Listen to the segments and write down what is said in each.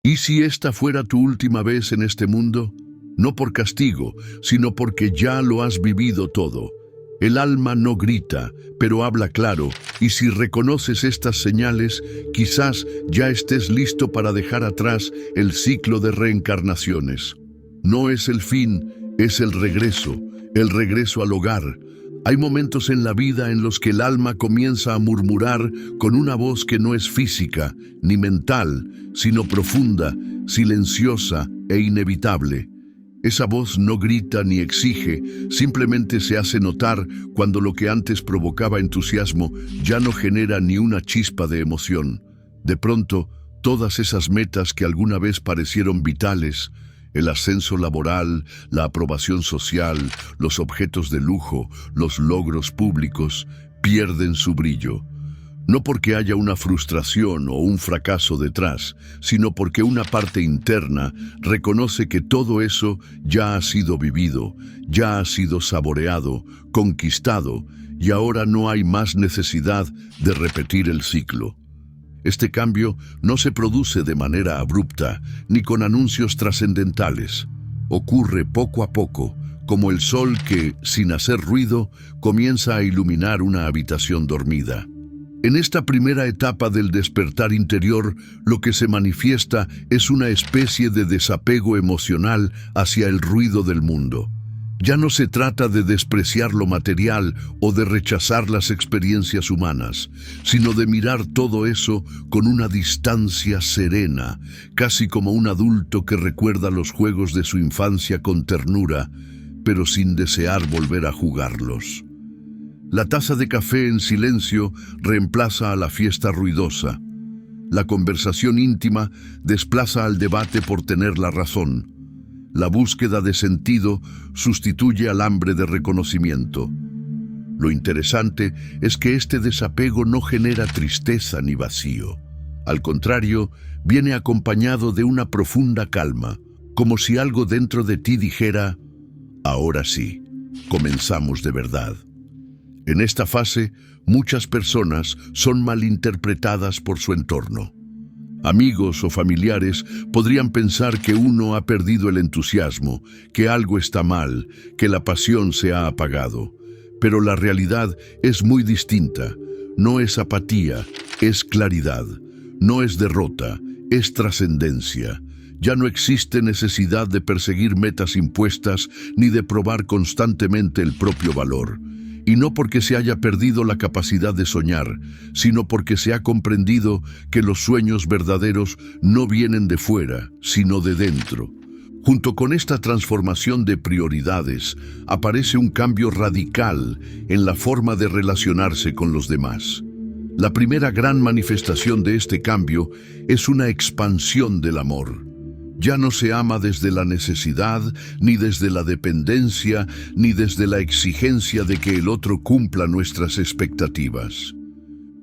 ¿Y si esta fuera tu última vez en este mundo? No por castigo, sino porque ya lo has vivido todo. El alma no grita, pero habla claro, y si reconoces estas señales, quizás ya estés listo para dejar atrás el ciclo de reencarnaciones. No es el fin, es el regreso al hogar. Hay momentos en la vida en los que el alma comienza a murmurar con una voz que no es física ni mental, sino profunda, silenciosa e inevitable. Esa voz no grita ni exige, simplemente se hace notar cuando lo que antes provocaba entusiasmo ya no genera ni una chispa de emoción. De pronto, todas esas metas que alguna vez parecieron vitales, el ascenso laboral, la aprobación social, los objetos de lujo, los logros públicos, pierden su brillo. No porque haya una frustración o un fracaso detrás, sino porque una parte interna reconoce que todo eso ya ha sido vivido, ya ha sido saboreado, conquistado, y ahora no hay más necesidad de repetir el ciclo. Este cambio no se produce de manera abrupta, ni con anuncios trascendentales. Ocurre poco a poco, como el sol que, sin hacer ruido, comienza a iluminar una habitación dormida. En esta primera etapa del despertar interior, lo que se manifiesta es una especie de desapego emocional hacia el ruido del mundo. Ya no se trata de despreciar lo material o de rechazar las experiencias humanas, sino de mirar todo eso con una distancia serena, casi como un adulto que recuerda los juegos de su infancia con ternura, pero sin desear volver a jugarlos. La taza de café en silencio reemplaza a la fiesta ruidosa. La conversación íntima desplaza al debate por tener la razón. La búsqueda de sentido sustituye al hambre de reconocimiento. Lo interesante es que este desapego no genera tristeza ni vacío. Al contrario, viene acompañado de una profunda calma, como si algo dentro de ti dijera: ahora sí, comenzamos de verdad. En esta fase, muchas personas son malinterpretadas por su entorno. Amigos o familiares podrían pensar que uno ha perdido el entusiasmo, que algo está mal, que la pasión se ha apagado. Pero la realidad es muy distinta. No es apatía, es claridad. No es derrota, es trascendencia. Ya no existe necesidad de perseguir metas impuestas ni de probar constantemente el propio valor. Y no porque se haya perdido la capacidad de soñar, sino porque se ha comprendido que los sueños verdaderos no vienen de fuera, sino de dentro. Junto con esta transformación de prioridades, aparece un cambio radical en la forma de relacionarse con los demás. La primera gran manifestación de este cambio es una expansión del amor. Ya no se ama desde la necesidad, ni desde la dependencia, ni desde la exigencia de que el otro cumpla nuestras expectativas.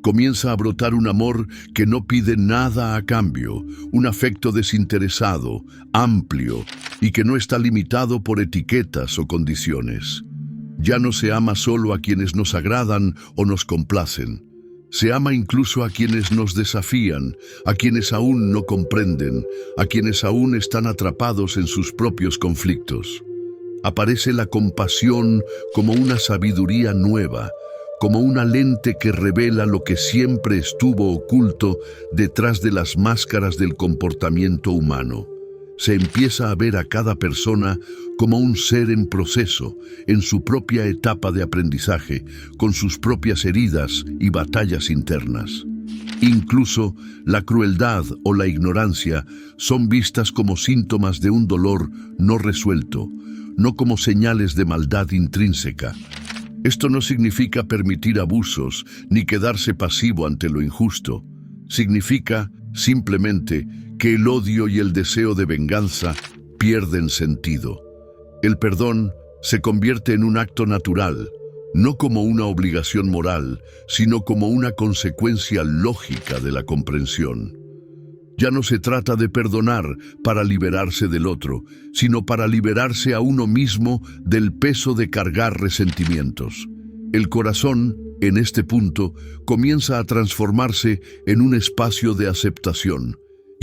Comienza a brotar un amor que no pide nada a cambio, un afecto desinteresado, amplio, y que no está limitado por etiquetas o condiciones. Ya no se ama solo a quienes nos agradan o nos complacen. Se ama incluso a quienes nos desafían, a quienes aún no comprenden, a quienes aún están atrapados en sus propios conflictos. Aparece la compasión como una sabiduría nueva, como una lente que revela lo que siempre estuvo oculto detrás de las máscaras del comportamiento humano. Se empieza a ver a cada persona como un ser en proceso, en su propia etapa de aprendizaje, con sus propias heridas y batallas internas. Incluso la crueldad o la ignorancia son vistas como síntomas de un dolor no resuelto, no como señales de maldad intrínseca. Esto no significa permitir abusos ni quedarse pasivo ante lo injusto. Significa simplemente que el odio y el deseo de venganza pierden sentido. El perdón se convierte en un acto natural, no como una obligación moral, sino como una consecuencia lógica de la comprensión. Ya no se trata de perdonar para liberarse del otro, sino para liberarse a uno mismo del peso de cargar resentimientos. El corazón, en este punto, comienza a transformarse en un espacio de aceptación,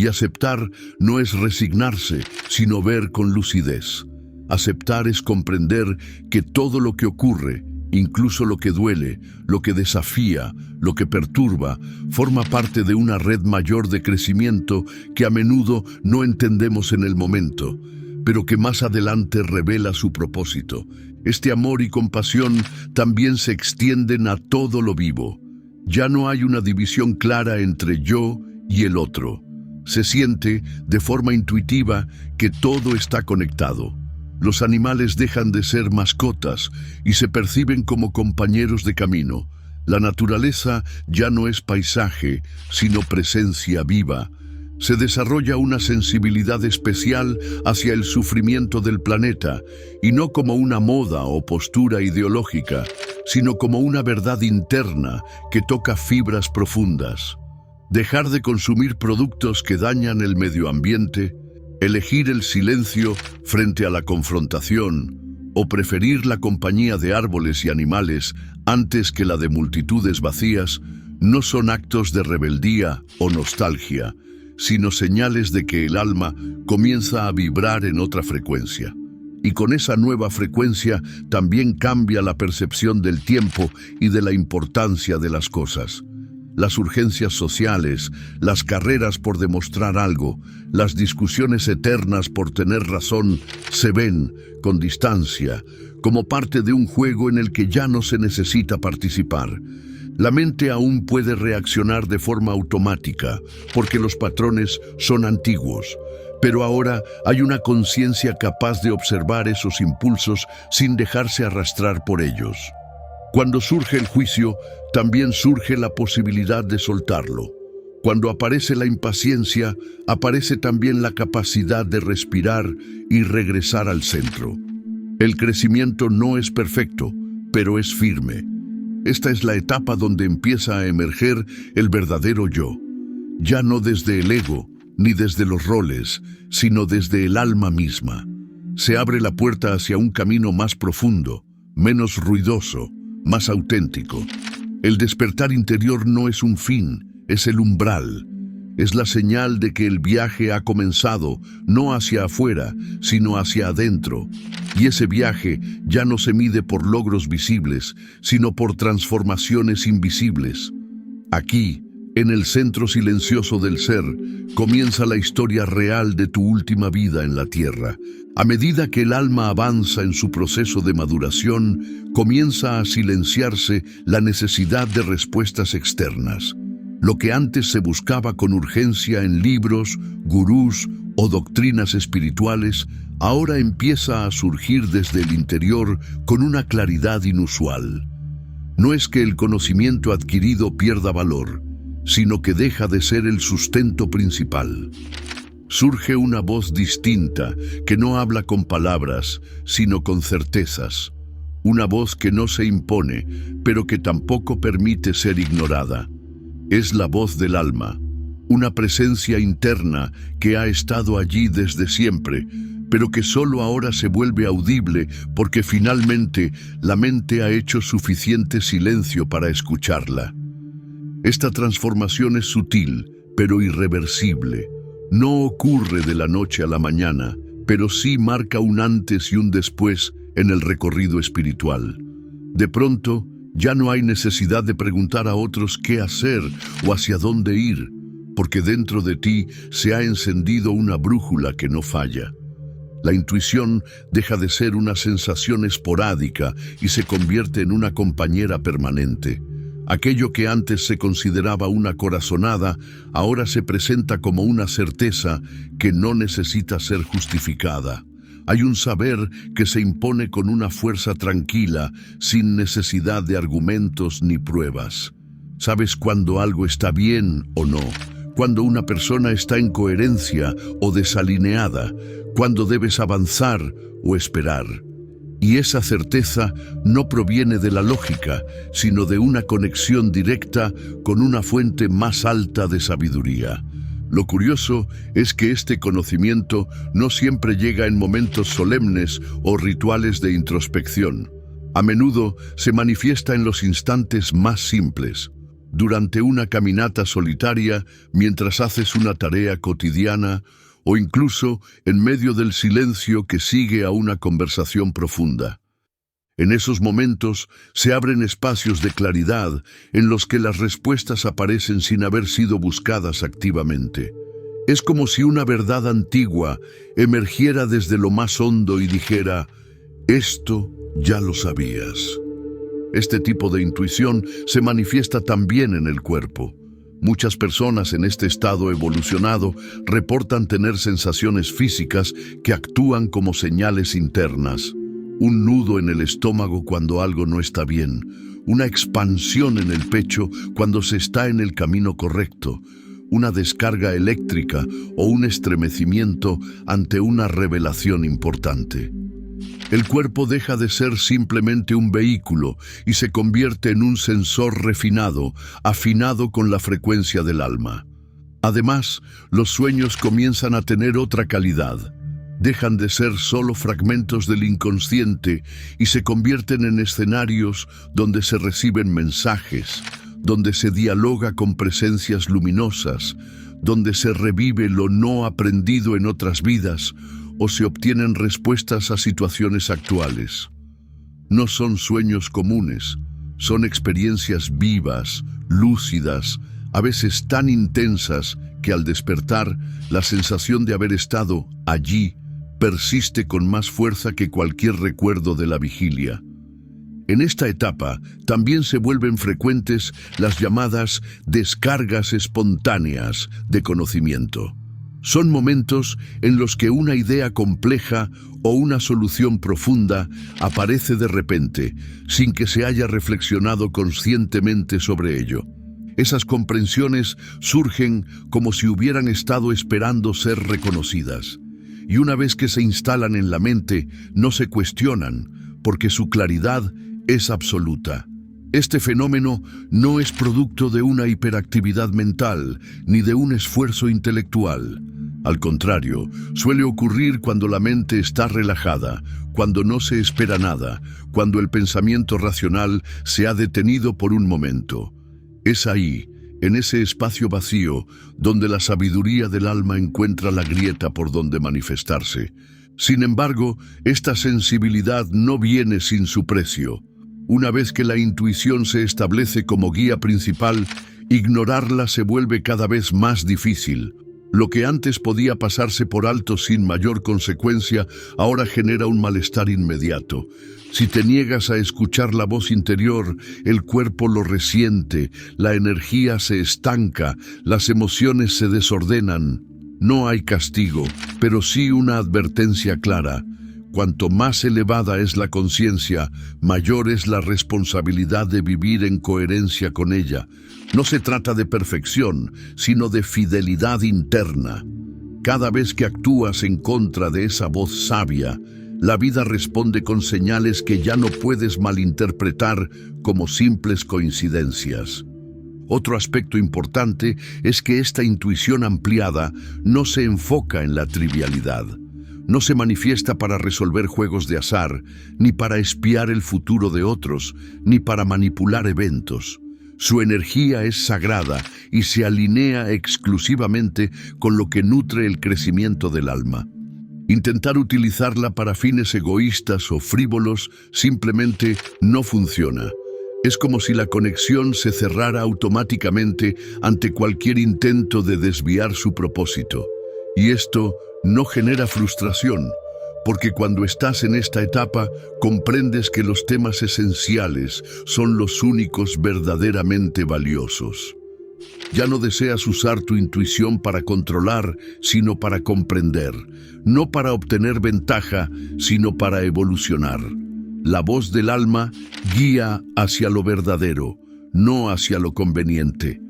Y aceptar no es resignarse, sino ver con lucidez. Aceptar es comprender que todo lo que ocurre, incluso lo que duele, lo que desafía, lo que perturba, forma parte de una red mayor de crecimiento que a menudo no entendemos en el momento, pero que más adelante revela su propósito. Este amor y compasión también se extienden a todo lo vivo. Ya no hay una división clara entre yo y el otro. Se siente, de forma intuitiva, que todo está conectado. Los animales dejan de ser mascotas y se perciben como compañeros de camino. La naturaleza ya no es paisaje, sino presencia viva. Se desarrolla una sensibilidad especial hacia el sufrimiento del planeta, y no como una moda o postura ideológica, sino como una verdad interna que toca fibras profundas. Dejar de consumir productos que dañan el medio ambiente, elegir el silencio frente a la confrontación, o preferir la compañía de árboles y animales antes que la de multitudes vacías, no son actos de rebeldía o nostalgia, sino señales de que el alma comienza a vibrar en otra frecuencia. Y con esa nueva frecuencia también cambia la percepción del tiempo y de la importancia de las cosas. Las urgencias sociales, las carreras por demostrar algo, las discusiones eternas por tener razón, se ven, con distancia, como parte de un juego en el que ya no se necesita participar. La mente aún puede reaccionar de forma automática, porque los patrones son antiguos, pero ahora hay una conciencia capaz de observar esos impulsos sin dejarse arrastrar por ellos. Cuando surge el juicio, también surge la posibilidad de soltarlo. Cuando aparece la impaciencia, aparece también la capacidad de respirar y regresar al centro. El crecimiento no es perfecto, pero es firme. Esta es la etapa donde empieza a emerger el verdadero yo. Ya no desde el ego, ni desde los roles, sino desde el alma misma. Se abre la puerta hacia un camino más profundo, menos ruidoso, más auténtico. El despertar interior no es un fin, es el umbral. Es la señal de que el viaje ha comenzado, no hacia afuera, sino hacia adentro. Y ese viaje ya no se mide por logros visibles, sino por transformaciones invisibles. Aquí, en el centro silencioso del ser, comienza la historia real de tu última vida en la tierra. A medida que el alma avanza en su proceso de maduración, comienza a silenciarse la necesidad de respuestas externas. Lo que antes se buscaba con urgencia en libros, gurús o doctrinas espirituales, ahora empieza a surgir desde el interior con una claridad inusual. No es que el conocimiento adquirido pierda valor, sino que deja de ser el sustento principal. Surge una voz distinta que no habla con palabras, sino con certezas. Una voz que no se impone, pero que tampoco permite ser ignorada. Es la voz del alma, una presencia interna que ha estado allí desde siempre, pero que solo ahora se vuelve audible porque finalmente la mente ha hecho suficiente silencio para escucharla. Esta transformación es sutil, pero irreversible. No ocurre de la noche a la mañana, pero sí marca un antes y un después en el recorrido espiritual. De pronto, ya no hay necesidad de preguntar a otros qué hacer o hacia dónde ir, porque dentro de ti se ha encendido una brújula que no falla. La intuición deja de ser una sensación esporádica y se convierte en una compañera permanente. Aquello que antes se consideraba una corazonada, ahora se presenta como una certeza que no necesita ser justificada. Hay un saber que se impone con una fuerza tranquila, sin necesidad de argumentos ni pruebas. Sabes cuando algo está bien o no, cuando una persona está en coherencia o desalineada, cuando debes avanzar o esperar. Y esa certeza no proviene de la lógica, sino de una conexión directa con una fuente más alta de sabiduría. Lo curioso es que este conocimiento no siempre llega en momentos solemnes o rituales de introspección. A menudo se manifiesta en los instantes más simples. durante una caminata solitaria, mientras haces una tarea cotidiana o incluso en medio del silencio que sigue a una conversación profunda. En esos momentos se abren espacios de claridad en los que las respuestas aparecen sin haber sido buscadas activamente. Es como si una verdad antigua emergiera desde lo más hondo y dijera: «Esto ya lo sabías». Este tipo de intuición se manifiesta también en el cuerpo. Muchas personas en este estado evolucionado reportan tener sensaciones físicas que actúan como señales internas. Un nudo en el estómago cuando algo no está bien, una expansión en el pecho cuando se está en el camino correcto, una descarga eléctrica o un estremecimiento ante una revelación importante. El cuerpo deja de ser simplemente un vehículo y se convierte en un sensor refinado, afinado con la frecuencia del alma. Además, los sueños comienzan a tener otra calidad. Dejan de ser solo fragmentos del inconsciente y se convierten en escenarios donde se reciben mensajes, donde se dialoga con presencias luminosas, donde se revive lo no aprendido en otras vidas o se obtienen respuestas a situaciones actuales. No son sueños comunes, son experiencias vivas, lúcidas, a veces tan intensas que al despertar, la sensación de haber estado allí persiste con más fuerza que cualquier recuerdo de la vigilia. En esta etapa también se vuelven frecuentes las llamadas descargas espontáneas de conocimiento. Son momentos en los que una idea compleja o una solución profunda aparece de repente, sin que se haya reflexionado conscientemente sobre ello. Esas comprensiones surgen como si hubieran estado esperando ser reconocidas. Y una vez que se instalan en la mente, no se cuestionan, porque su claridad es absoluta. Este fenómeno no es producto de una hiperactividad mental, ni de un esfuerzo intelectual. Al contrario, suele ocurrir cuando la mente está relajada, cuando no se espera nada, cuando el pensamiento racional se ha detenido por un momento. Es ahí, en ese espacio vacío, donde la sabiduría del alma encuentra la grieta por donde manifestarse. Sin embargo, esta sensibilidad no viene sin su precio. Una vez que la intuición se establece como guía principal, ignorarla se vuelve cada vez más difícil. Lo que antes podía pasarse por alto sin mayor consecuencia, ahora genera un malestar inmediato. Si te niegas a escuchar la voz interior, el cuerpo lo resiente, la energía se estanca, las emociones se desordenan. No hay castigo, pero sí una advertencia clara. Cuanto más elevada es la conciencia, mayor es la responsabilidad de vivir en coherencia con ella. No se trata de perfección, sino de fidelidad interna. Cada vez que actúas en contra de esa voz sabia, la vida responde con señales que ya no puedes malinterpretar como simples coincidencias. Otro aspecto importante es que esta intuición ampliada no se enfoca en la trivialidad. No se manifiesta para resolver juegos de azar, ni para espiar el futuro de otros, ni para manipular eventos. Su energía es sagrada y se alinea exclusivamente con lo que nutre el crecimiento del alma. Intentar utilizarla para fines egoístas o frívolos simplemente no funciona. Es como si la conexión se cerrara automáticamente ante cualquier intento de desviar su propósito. Y esto no genera frustración, porque cuando estás en esta etapa comprendes que los temas esenciales son los únicos verdaderamente valiosos. Ya no deseas usar tu intuición para controlar, sino para comprender, no para obtener ventaja, sino para evolucionar. La voz del alma guía hacia lo verdadero, no hacia lo conveniente.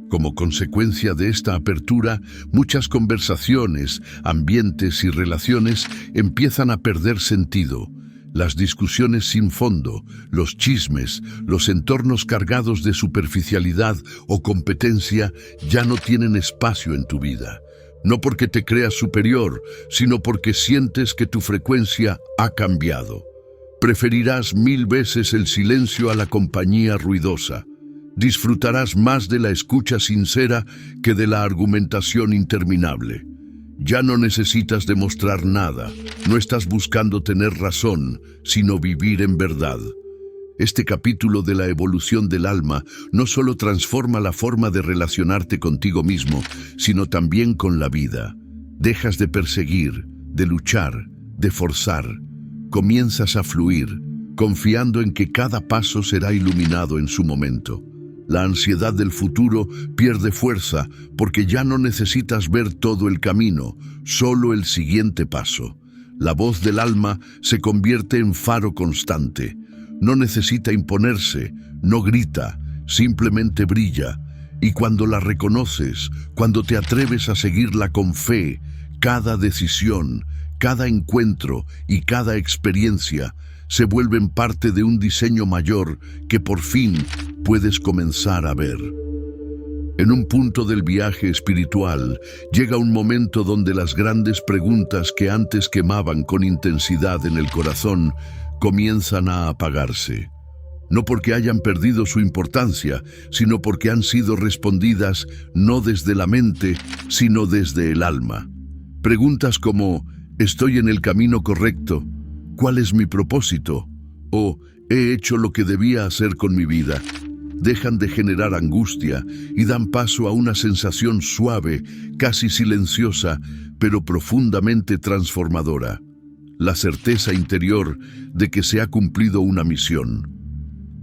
Como consecuencia de esta apertura, muchas conversaciones, ambientes y relaciones empiezan a perder sentido. Las discusiones sin fondo, los chismes, los entornos cargados de superficialidad o competencia ya no tienen espacio en tu vida. No porque te creas superior, sino porque sientes que tu frecuencia ha cambiado. Preferirás 1000 veces el silencio a la compañía ruidosa. Disfrutarás más de la escucha sincera que de la argumentación interminable. Ya no necesitas demostrar nada, no estás buscando tener razón, sino vivir en verdad. Este capítulo de la evolución del alma no solo transforma la forma de relacionarte contigo mismo, sino también con la vida. Dejas de perseguir, de luchar, de forzar. Comienzas a fluir, confiando en que cada paso será iluminado en su momento. La ansiedad del futuro pierde fuerza porque ya no necesitas ver todo el camino, solo el siguiente paso. La voz del alma se convierte en faro constante. No necesita imponerse, no grita, simplemente brilla. Y cuando la reconoces, cuando te atreves a seguirla con fe, cada decisión, cada encuentro y cada experiencia se vuelven parte de un diseño mayor que por fin puedes comenzar a ver. En un punto del viaje espiritual, llega un momento donde las grandes preguntas que antes quemaban con intensidad en el corazón comienzan a apagarse. No porque hayan perdido su importancia, sino porque han sido respondidas no desde la mente, sino desde el alma. Preguntas como, ¿estoy en el camino correcto? ¿Cuál es mi propósito? ¿O he hecho lo que debía hacer con mi vida? Dejan de generar angustia y dan paso a una sensación suave, casi silenciosa, pero profundamente transformadora. La certeza interior de que se ha cumplido una misión.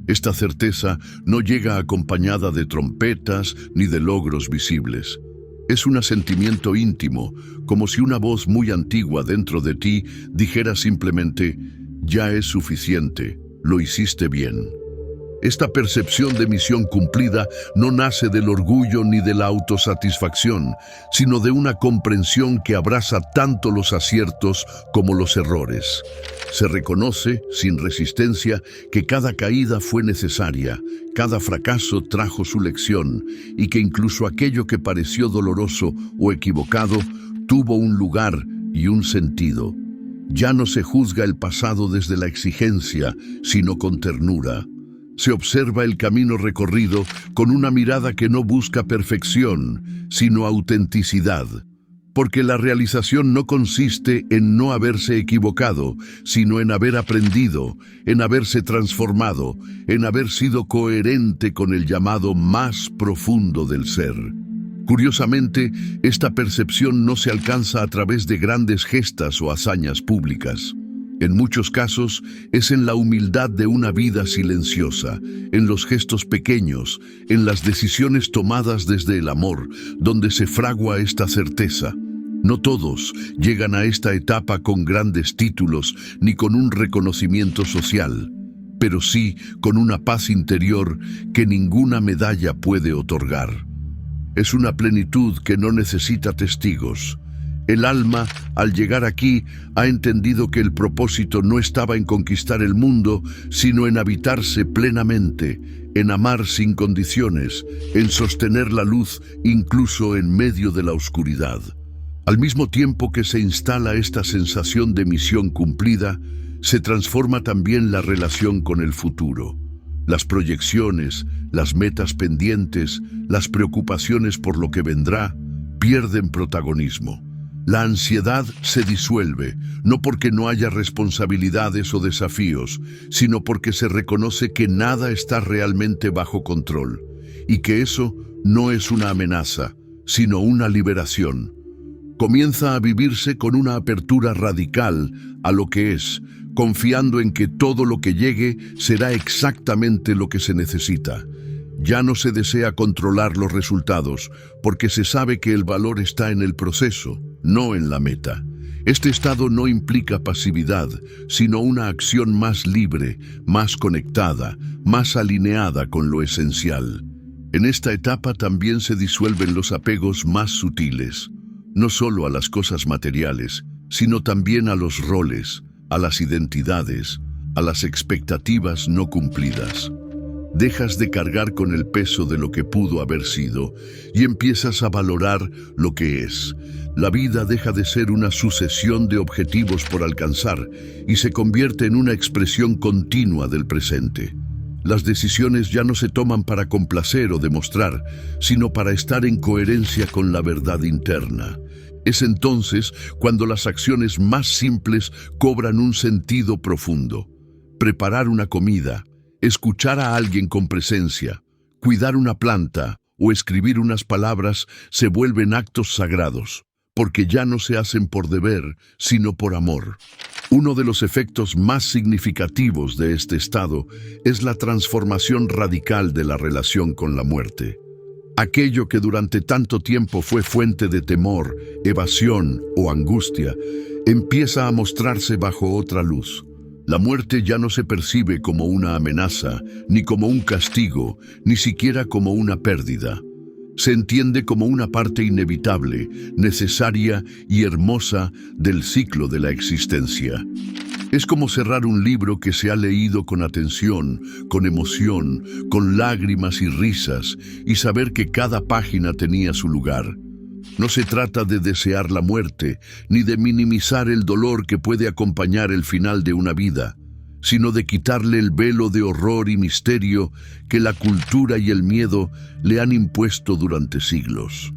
Esta certeza no llega acompañada de trompetas ni de logros visibles. Es un sentimiento íntimo, como si una voz muy antigua dentro de ti dijera simplemente, ya es suficiente, lo hiciste bien. Esta percepción de misión cumplida no nace del orgullo ni de la autosatisfacción, sino de una comprensión que abraza tanto los aciertos como los errores. Se reconoce, sin resistencia, que cada caída fue necesaria, cada fracaso trajo su lección, y que incluso aquello que pareció doloroso o equivocado tuvo un lugar y un sentido. Ya no se juzga el pasado desde la exigencia, sino con ternura. Se observa el camino recorrido con una mirada que no busca perfección, sino autenticidad. Porque la realización no consiste en no haberse equivocado, sino en haber aprendido, en haberse transformado, en haber sido coherente con el llamado más profundo del ser. Curiosamente, esta percepción no se alcanza a través de grandes gestas o hazañas públicas. En muchos casos, es en la humildad de una vida silenciosa, en los gestos pequeños, en las decisiones tomadas desde el amor, donde se fragua esta certeza. No todos llegan a esta etapa con grandes títulos ni con un reconocimiento social, pero sí con una paz interior que ninguna medalla puede otorgar. Es una plenitud que no necesita testigos. El alma, al llegar aquí, ha entendido que el propósito no estaba en conquistar el mundo, sino en habitarse plenamente, en amar sin condiciones, en sostener la luz incluso en medio de la oscuridad. Al mismo tiempo que se instala esta sensación de misión cumplida, se transforma también la relación con el futuro. Las proyecciones, las metas pendientes, las preocupaciones por lo que vendrá, pierden protagonismo. La ansiedad se disuelve, no porque no haya responsabilidades o desafíos, sino porque se reconoce que nada está realmente bajo control, y que eso no es una amenaza, sino una liberación. Comienza a vivirse con una apertura radical a lo que es, confiando en que todo lo que llegue será exactamente lo que se necesita. Ya no se desea controlar los resultados, porque se sabe que el valor está en el proceso, no en la meta. Este estado no implica pasividad, sino una acción más libre, más conectada, más alineada con lo esencial. En esta etapa también se disuelven los apegos más sutiles, no solo a las cosas materiales, sino también a los roles, a las identidades, a las expectativas no cumplidas. Dejas de cargar con el peso de lo que pudo haber sido y empiezas a valorar lo que es. La vida deja de ser una sucesión de objetivos por alcanzar y se convierte en una expresión continua del presente. Las decisiones ya no se toman para complacer o demostrar, sino para estar en coherencia con la verdad interna. Es entonces cuando las acciones más simples cobran un sentido profundo. Preparar una comida, escuchar a alguien con presencia, cuidar una planta o escribir unas palabras se vuelven actos sagrados, porque ya no se hacen por deber, sino por amor. Uno de los efectos más significativos de este estado es la transformación radical de la relación con la muerte. Aquello que durante tanto tiempo fue fuente de temor, evasión o angustia, empieza a mostrarse bajo otra luz. La muerte ya no se percibe como una amenaza, ni como un castigo, ni siquiera como una pérdida. Se entiende como una parte inevitable, necesaria y hermosa del ciclo de la existencia. Es como cerrar un libro que se ha leído con atención, con emoción, con lágrimas y risas, y saber que cada página tenía su lugar. No se trata de desear la muerte, ni de minimizar el dolor que puede acompañar el final de una vida, sino de quitarle el velo de horror y misterio que la cultura y el miedo le han impuesto durante siglos.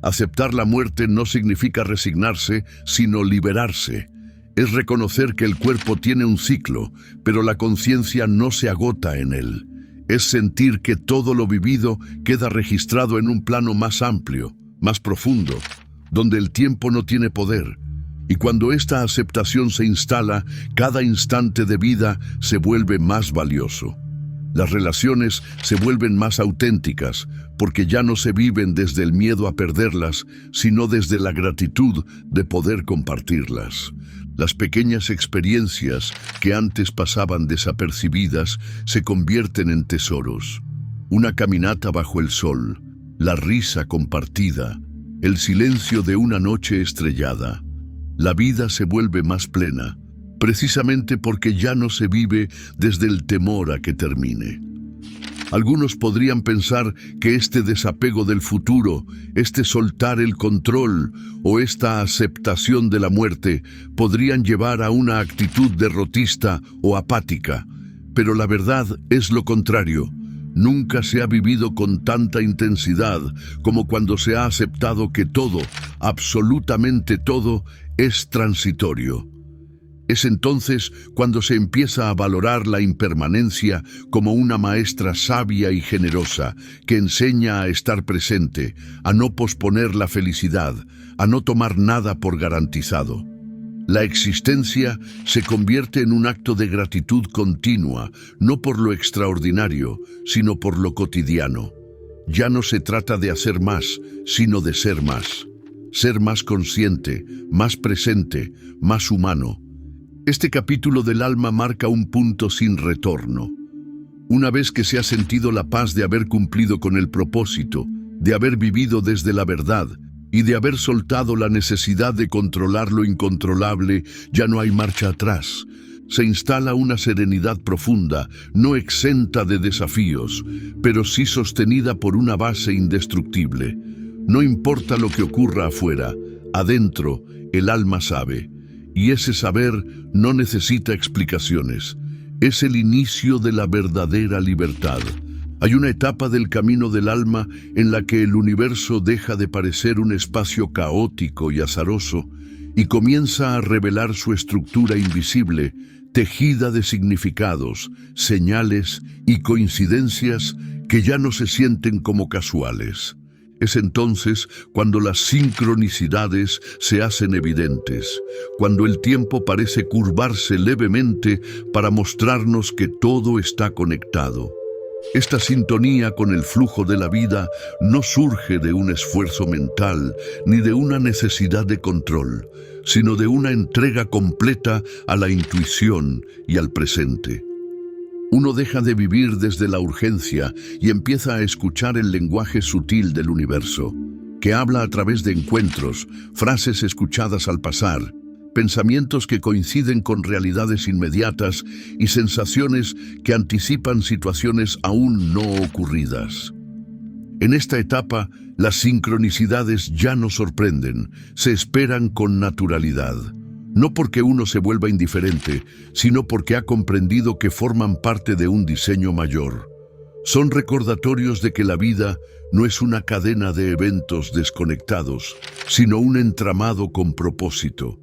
Aceptar la muerte no significa resignarse, sino liberarse. Es reconocer que el cuerpo tiene un ciclo, pero la conciencia no se agota en él. Es sentir que todo lo vivido queda registrado en un plano más amplio, más profundo, donde el tiempo no tiene poder. Y cuando esta aceptación se instala, cada instante de vida se vuelve más valioso. Las relaciones se vuelven más auténticas, porque ya no se viven desde el miedo a perderlas, sino desde la gratitud de poder compartirlas. Las pequeñas experiencias que antes pasaban desapercibidas se convierten en tesoros. Una caminata bajo el sol, la risa compartida, el silencio de una noche estrellada. La vida se vuelve más plena, precisamente porque ya no se vive desde el temor a que termine. Algunos podrían pensar que este desapego del futuro, este soltar el control o esta aceptación de la muerte podrían llevar a una actitud derrotista o apática, pero la verdad es lo contrario. Nunca se ha vivido con tanta intensidad como cuando se ha aceptado que todo, absolutamente todo, es transitorio. Es entonces cuando se empieza a valorar la impermanencia como una maestra sabia y generosa que enseña a estar presente, a no posponer la felicidad, a no tomar nada por garantizado. La existencia se convierte en un acto de gratitud continua, no por lo extraordinario, sino por lo cotidiano. Ya no se trata de hacer más, sino de ser más. Ser más consciente, más presente, más humano. Este capítulo del alma marca un punto sin retorno. Una vez que se ha sentido la paz de haber cumplido con el propósito, de haber vivido desde la verdad y de haber soltado la necesidad de controlar lo incontrolable, ya no hay marcha atrás. Se instala una serenidad profunda, no exenta de desafíos, pero sí sostenida por una base indestructible. No importa lo que ocurra afuera, adentro el alma sabe. Y ese saber no necesita explicaciones. Es el inicio de la verdadera libertad. Hay una etapa del camino del alma en la que el universo deja de parecer un espacio caótico y azaroso y comienza a revelar su estructura invisible, tejida de significados, señales y coincidencias que ya no se sienten como casuales. Es entonces cuando las sincronicidades se hacen evidentes, cuando el tiempo parece curvarse levemente para mostrarnos que todo está conectado. Esta sintonía con el flujo de la vida no surge de un esfuerzo mental ni de una necesidad de control, sino de una entrega completa a la intuición y al presente. Uno deja de vivir desde la urgencia y empieza a escuchar el lenguaje sutil del universo, que habla a través de encuentros, frases escuchadas al pasar, pensamientos que coinciden con realidades inmediatas y sensaciones que anticipan situaciones aún no ocurridas. En esta etapa, las sincronicidades ya no sorprenden, se esperan con naturalidad. no porque uno se vuelva indiferente, sino porque ha comprendido que forman parte de un diseño mayor. Son recordatorios de que la vida no es una cadena de eventos desconectados, sino un entramado con propósito.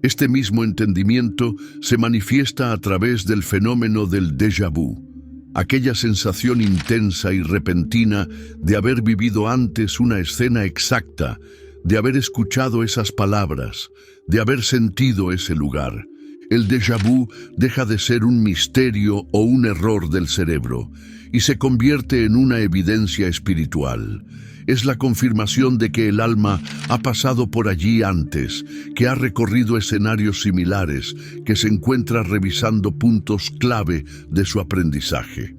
Este mismo entendimiento se manifiesta a través del fenómeno del déjà vu, aquella sensación intensa y repentina de haber vivido antes una escena exacta, de haber escuchado esas palabras, de haber sentido ese lugar. El déjà vu deja de ser un misterio o un error del cerebro y se convierte en una evidencia espiritual. Es la confirmación de que el alma ha pasado por allí antes, que ha recorrido escenarios similares, que se encuentra revisando puntos clave de su aprendizaje.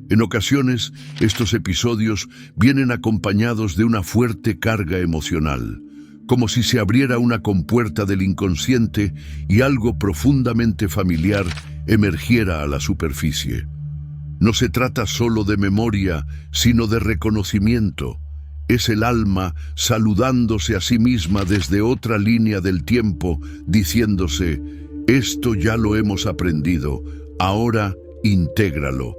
En ocasiones, estos episodios vienen acompañados de una fuerte carga emocional, como si se abriera una compuerta del inconsciente y algo profundamente familiar emergiera a la superficie. No se trata solo de memoria, sino de reconocimiento. Es el alma saludándose a sí misma desde otra línea del tiempo, diciéndose: esto ya lo hemos aprendido, ahora intégralo.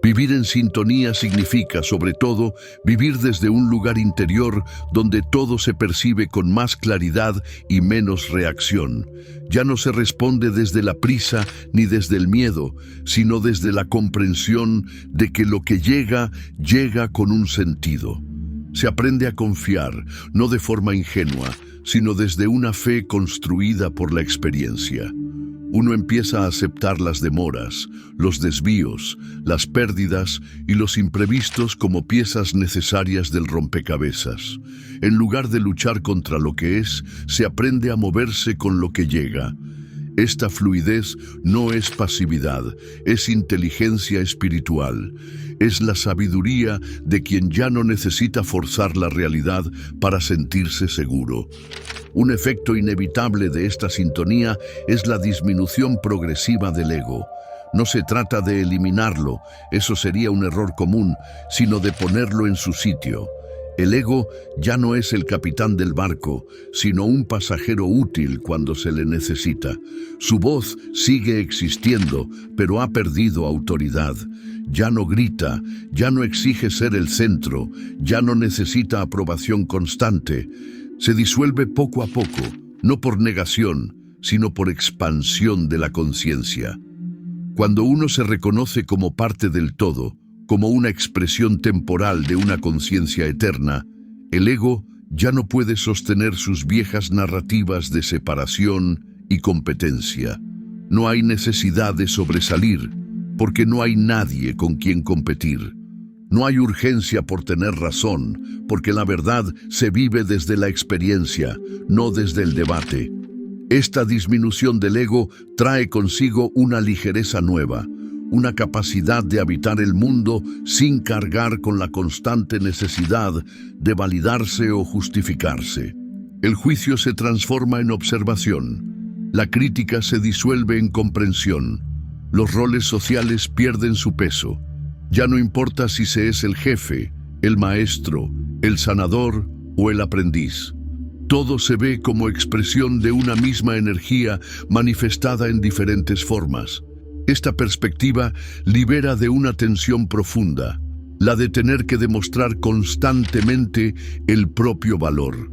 Vivir en sintonía significa, sobre todo, vivir desde un lugar interior donde todo se percibe con más claridad y menos reacción. Ya no se responde desde la prisa ni desde el miedo, sino desde la comprensión de que lo que llega, llega con un sentido. Se aprende a confiar, no de forma ingenua, sino desde una fe construida por la experiencia. Uno empieza a aceptar las demoras, los desvíos, las pérdidas y los imprevistos como piezas necesarias del rompecabezas. En lugar de luchar contra lo que es, se aprende a moverse con lo que llega. Esta fluidez no es pasividad, es inteligencia espiritual. Es la sabiduría de quien ya no necesita forzar la realidad para sentirse seguro. Un efecto inevitable de esta sintonía es la disminución progresiva del ego. No se trata de eliminarlo, eso sería un error común, sino de ponerlo en su sitio. El ego ya no es el capitán del barco, sino un pasajero útil cuando se le necesita. Su voz sigue existiendo, pero ha perdido autoridad. Ya no grita, ya no exige ser el centro, ya no necesita aprobación constante. Se disuelve poco a poco, no por negación, sino por expansión de la conciencia. Cuando uno se reconoce como parte del todo, como una expresión temporal de una conciencia eterna, el ego ya no puede sostener sus viejas narrativas de separación y competencia. No hay necesidad de sobresalir, porque no hay nadie con quien competir. No hay urgencia por tener razón, porque la verdad se vive desde la experiencia, no desde el debate. Esta disminución del ego trae consigo una ligereza nueva, una capacidad de habitar el mundo sin cargar con la constante necesidad de validarse o justificarse. El juicio se transforma en observación. La crítica se disuelve en comprensión. Los roles sociales pierden su peso. Ya no importa si se es el jefe, el maestro, el sanador o el aprendiz. Todo se ve como expresión de una misma energía manifestada en diferentes formas. Esta perspectiva libera de una tensión profunda, la de tener que demostrar constantemente el propio valor.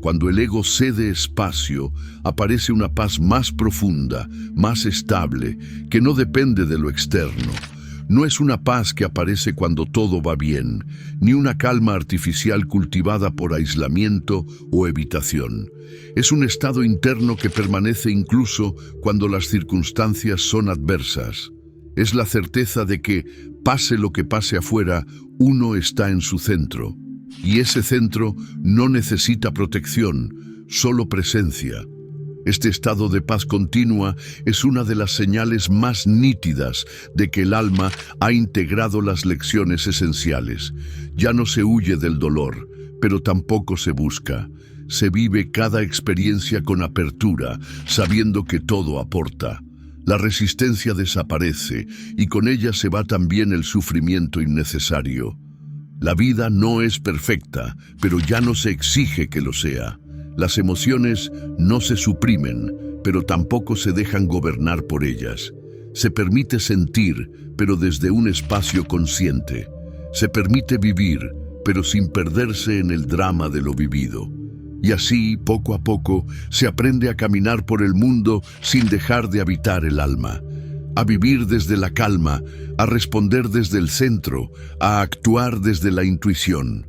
Cuando el ego cede espacio, aparece una paz más profunda, más estable, que no depende de lo externo. No es una paz que aparece cuando todo va bien, ni una calma artificial cultivada por aislamiento o evitación. Es un estado interno que permanece incluso cuando las circunstancias son adversas. Es la certeza de que, pase lo que pase afuera, uno está en su centro. Y ese centro no necesita protección, solo presencia. Este estado de paz continua es una de las señales más nítidas de que el alma ha integrado las lecciones esenciales. Ya no se huye del dolor, pero tampoco se busca. Se vive cada experiencia con apertura, sabiendo que todo aporta. La resistencia desaparece y con ella se va también el sufrimiento innecesario. La vida no es perfecta, pero ya no se exige que lo sea. Las emociones no se suprimen, pero tampoco se dejan gobernar por ellas. Se permite sentir, pero desde un espacio consciente. Se permite vivir, pero sin perderse en el drama de lo vivido. Y así, poco a poco, se aprende a caminar por el mundo sin dejar de habitar el alma. A vivir desde la calma, a responder desde el centro, a actuar desde la intuición.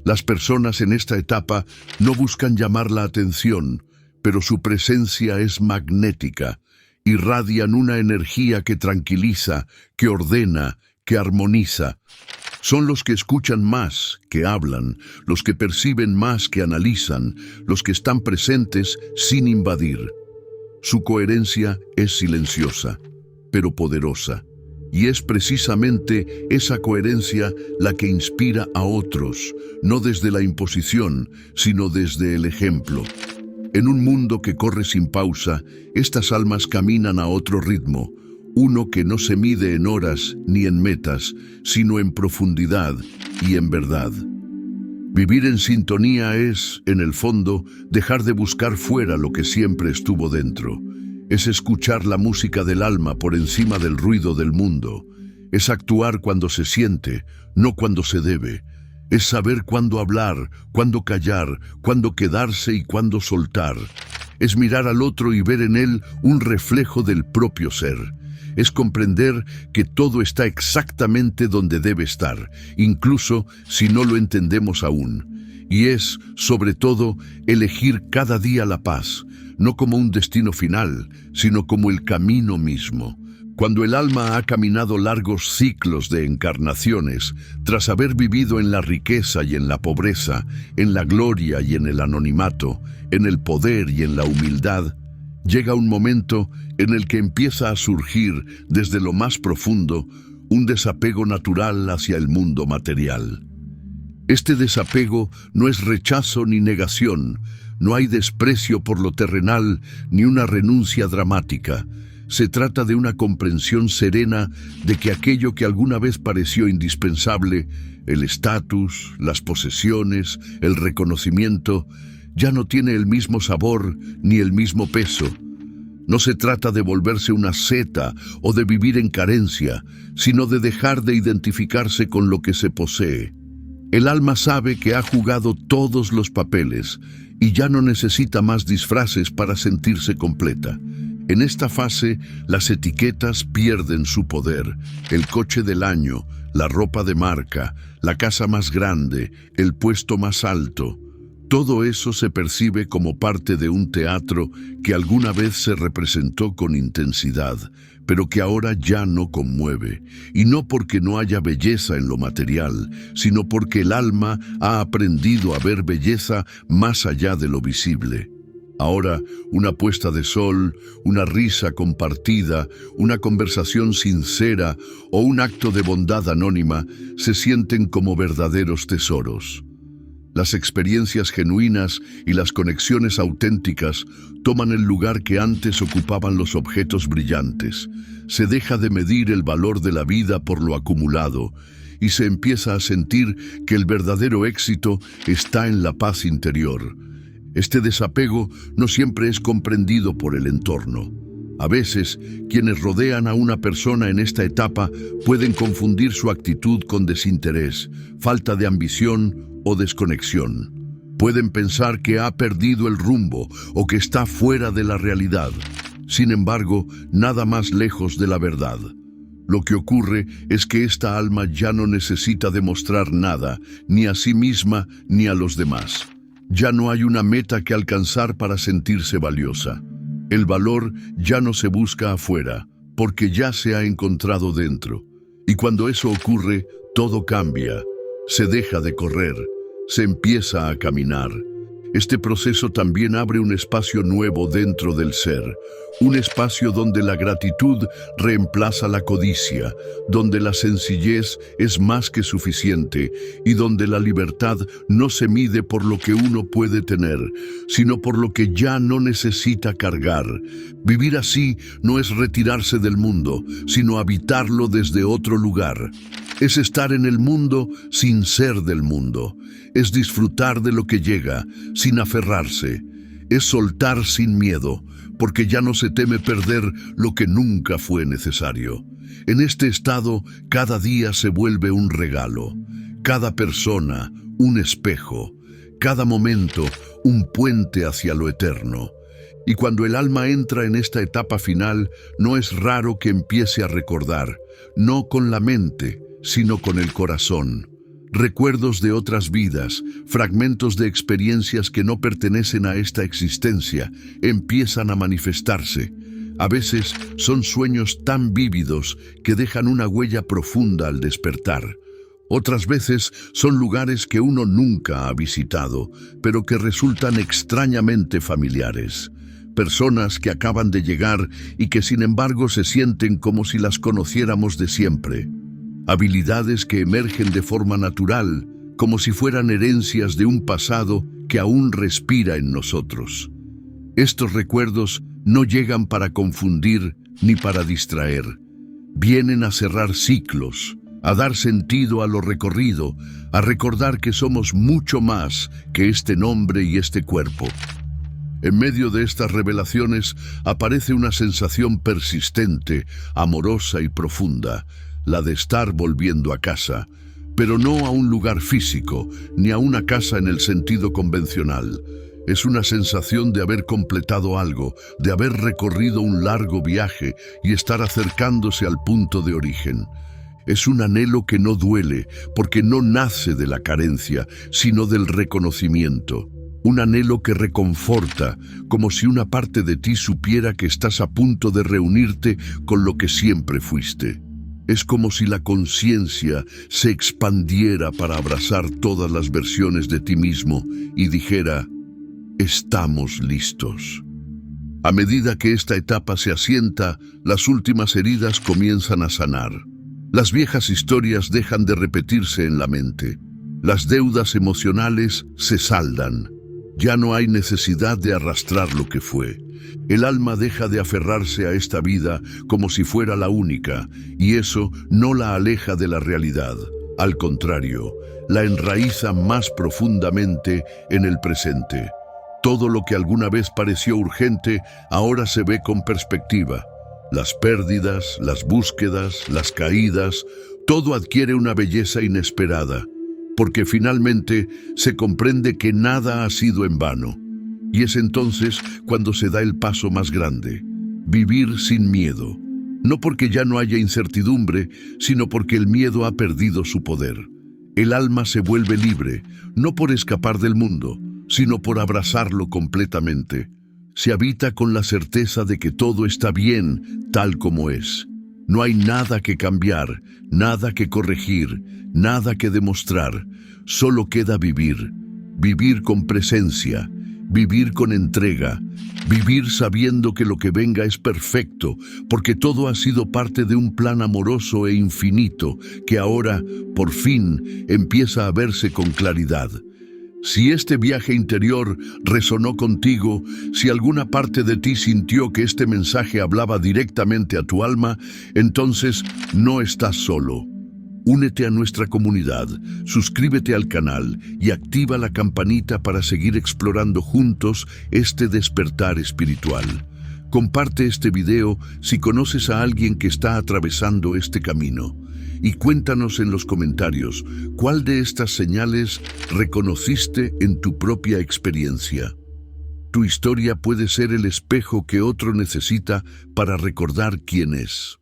Las personas en esta etapa no buscan llamar la atención, pero su presencia es magnética. Irradian una energía que tranquiliza, que ordena, que armoniza. Son los que escuchan más que hablan, los que perciben más que analizan, los que están presentes sin invadir. Su coherencia es silenciosa, pero poderosa. Y es precisamente esa coherencia la que inspira a otros, no desde la imposición, sino desde el ejemplo. En un mundo que corre sin pausa, estas almas caminan a otro ritmo, uno que no se mide en horas ni en metas, sino en profundidad y en verdad. Vivir en sintonía es, en el fondo, dejar de buscar fuera lo que siempre estuvo dentro. Es escuchar la música del alma por encima del ruido del mundo. Es actuar cuando se siente, no cuando se debe. Es saber cuándo hablar, cuándo callar, cuándo quedarse y cuándo soltar. Es mirar al otro y ver en él un reflejo del propio ser. Es comprender que todo está exactamente donde debe estar, incluso si no lo entendemos aún. Y es, sobre todo, elegir cada día la paz, no como un destino final, sino como el camino mismo. Cuando el alma ha caminado largos ciclos de encarnaciones, tras haber vivido en la riqueza y en la pobreza, en la gloria y en el anonimato, en el poder y en la humildad, llega un momento en el que empieza a surgir desde lo más profundo un desapego natural hacia el mundo material. Este desapego no es rechazo ni negación, no hay desprecio por lo terrenal ni una renuncia dramática. Se trata de una comprensión serena de que aquello que alguna vez pareció indispensable, el estatus, las posesiones, el reconocimiento, ya no tiene el mismo sabor ni el mismo peso. No se trata de volverse una asceta o de vivir en carencia, sino de dejar de identificarse con lo que se posee. El alma sabe que ha jugado todos los papeles y ya no necesita más disfraces para sentirse completa. En esta fase, las etiquetas pierden su poder. El coche del año, la ropa de marca, la casa más grande, el puesto más alto. Todo eso se percibe como parte de un teatro que alguna vez se representó con intensidad, pero que ahora ya no conmueve. Y no porque no haya belleza en lo material, sino porque el alma ha aprendido a ver belleza más allá de lo visible. Ahora, una puesta de sol, una risa compartida, una conversación sincera o un acto de bondad anónima se sienten como verdaderos tesoros. Las experiencias genuinas y las conexiones auténticas toman el lugar que antes ocupaban los objetos brillantes. Se deja de medir el valor de la vida por lo acumulado y se empieza a sentir que el verdadero éxito está en la paz interior. Este desapego no siempre es comprendido por el entorno. A veces, quienes rodean a una persona en esta etapa pueden confundir su actitud con desinterés, falta de ambición o desconexión. Pueden pensar que ha perdido el rumbo o que está fuera de la realidad. Sin embargo, nada más lejos de la verdad. Lo que ocurre es que esta alma ya no necesita demostrar nada, ni a sí misma ni a los demás. Ya no hay una meta que alcanzar para sentirse valiosa. El valor ya no se busca afuera, porque ya se ha encontrado dentro. Y cuando eso ocurre, todo cambia. Se deja de correr, se empieza a caminar. Este proceso también abre un espacio nuevo dentro del ser, un espacio donde la gratitud reemplaza la codicia, donde la sencillez es más que suficiente y donde la libertad no se mide por lo que uno puede tener, sino por lo que ya no necesita cargar. Vivir así no es retirarse del mundo, sino habitarlo desde otro lugar. Es estar en el mundo sin ser del mundo. Es disfrutar de lo que llega, sin aferrarse. Es soltar sin miedo, porque ya no se teme perder lo que nunca fue necesario. En este estado, cada día se vuelve un regalo. Cada persona, un espejo. Cada momento, un puente hacia lo eterno. Y cuando el alma entra en esta etapa final, no es raro que empiece a recordar, no con la mente, sino con el corazón. Recuerdos de otras vidas, fragmentos de experiencias que no pertenecen a esta existencia, empiezan a manifestarse. A veces son sueños tan vívidos que dejan una huella profunda al despertar. Otras veces son lugares que uno nunca ha visitado, pero que resultan extrañamente familiares. Personas que acaban de llegar y que sin embargo se sienten como si las conociéramos de siempre. Habilidades que emergen de forma natural, como si fueran herencias de un pasado que aún respira en nosotros. Estos recuerdos no llegan para confundir ni para distraer. Vienen a cerrar ciclos, a dar sentido a lo recorrido, a recordar que somos mucho más que este nombre y este cuerpo. En medio de estas revelaciones aparece una sensación persistente, amorosa y profunda, la de estar volviendo a casa, pero no a un lugar físico, ni a una casa en el sentido convencional. Es una sensación de haber completado algo, de haber recorrido un largo viaje y estar acercándose al punto de origen. Es un anhelo que no duele, porque no nace de la carencia, sino del reconocimiento. Un anhelo que reconforta, como si una parte de ti supiera que estás a punto de reunirte con lo que siempre fuiste. Es como si la conciencia se expandiera para abrazar todas las versiones de ti mismo y dijera: estamos listos. A medida que esta etapa se asienta, las últimas heridas comienzan a sanar. Las viejas historias dejan de repetirse en la mente. Las deudas emocionales se saldan. Ya no hay necesidad de arrastrar lo que fue. El alma deja de aferrarse a esta vida como si fuera la única, y eso no la aleja de la realidad. Al contrario, la enraiza más profundamente en el presente. Todo lo que alguna vez pareció urgente, ahora se ve con perspectiva. Las pérdidas, las búsquedas, las caídas, todo adquiere una belleza inesperada, porque finalmente se comprende que nada ha sido en vano. Y es entonces cuando se da el paso más grande: vivir sin miedo. No porque ya no haya incertidumbre, sino porque el miedo ha perdido su poder. El alma se vuelve libre, no por escapar del mundo, sino por abrazarlo completamente. Se habita con la certeza de que todo está bien tal como es. No hay nada que cambiar, nada que corregir, nada que demostrar. Solo queda vivir. Vivir con presencia, vivir con entrega, vivir sabiendo que lo que venga es perfecto, porque todo ha sido parte de un plan amoroso e infinito que ahora, por fin, empieza a verse con claridad. Si este viaje interior resonó contigo, si alguna parte de ti sintió que este mensaje hablaba directamente a tu alma, entonces no estás solo. Únete a nuestra comunidad, suscríbete al canal y activa la campanita para seguir explorando juntos este despertar espiritual. Comparte este video si conoces a alguien que está atravesando este camino. Y cuéntanos en los comentarios cuál de estas señales reconociste en tu propia experiencia. Tu historia puede ser el espejo que otro necesita para recordar quién es.